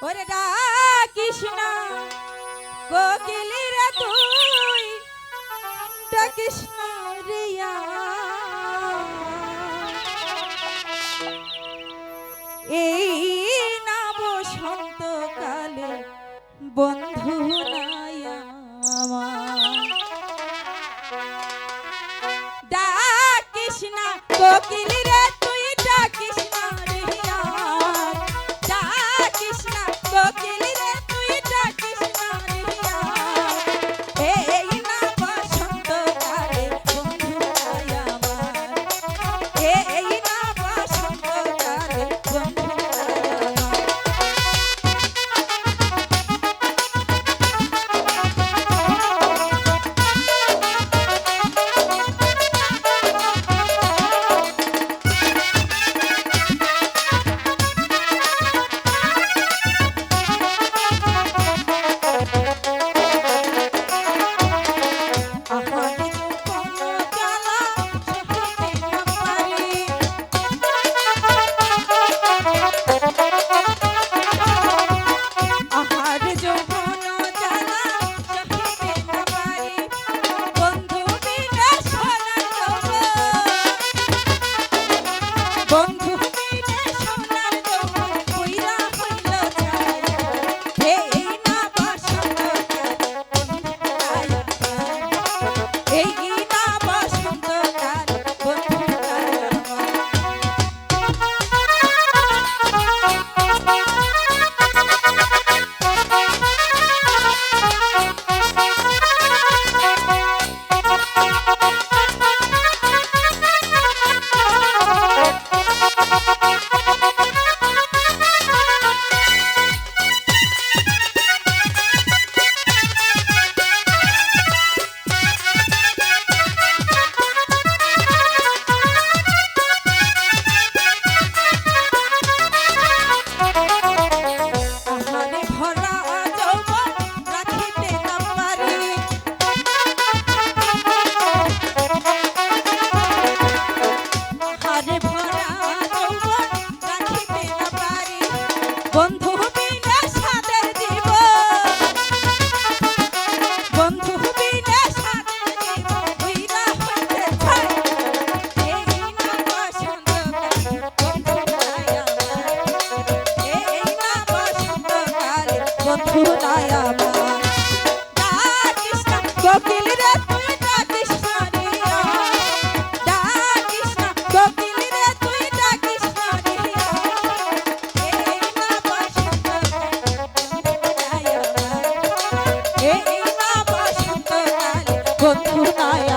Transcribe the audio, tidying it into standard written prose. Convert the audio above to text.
ওরে ডাকিস না কোকিলি রে তুই ডাকিস না রিয়া এই না বসন্তকালে বন্ধু নাই আমার ডাকিস না কোকিলি রে তুই ডাকিস না রিয়া ডাকিস না কোকিলি রে তুই ডাকিস না রিয়া এই না বসন্তকালে বন্ধু নাই আমার এই না বসন্তকালে বন্ধু নাই আমার বন্ধু বিনে সোনার যৌবন কইরা হইল ছাই এই না বসন্তকাল এই না বসন্তকাল বন্ধু নাই বন্ধু বিনে সাদের দিব বন্ধু বিনে সাদের দিব হইরা হইতে ছাই এই না বসন্তকাল বন্ধু নাই আমার এই না বসন্তকাল বন্ধু নাই আমার ডাকিস না কোকিলি রে তুই ডাকিস না রিয়া ডাকিস না কোকিলি রে তুই ডাকিস না রিয়া এই না বসন্তকালে বন্ধু নাই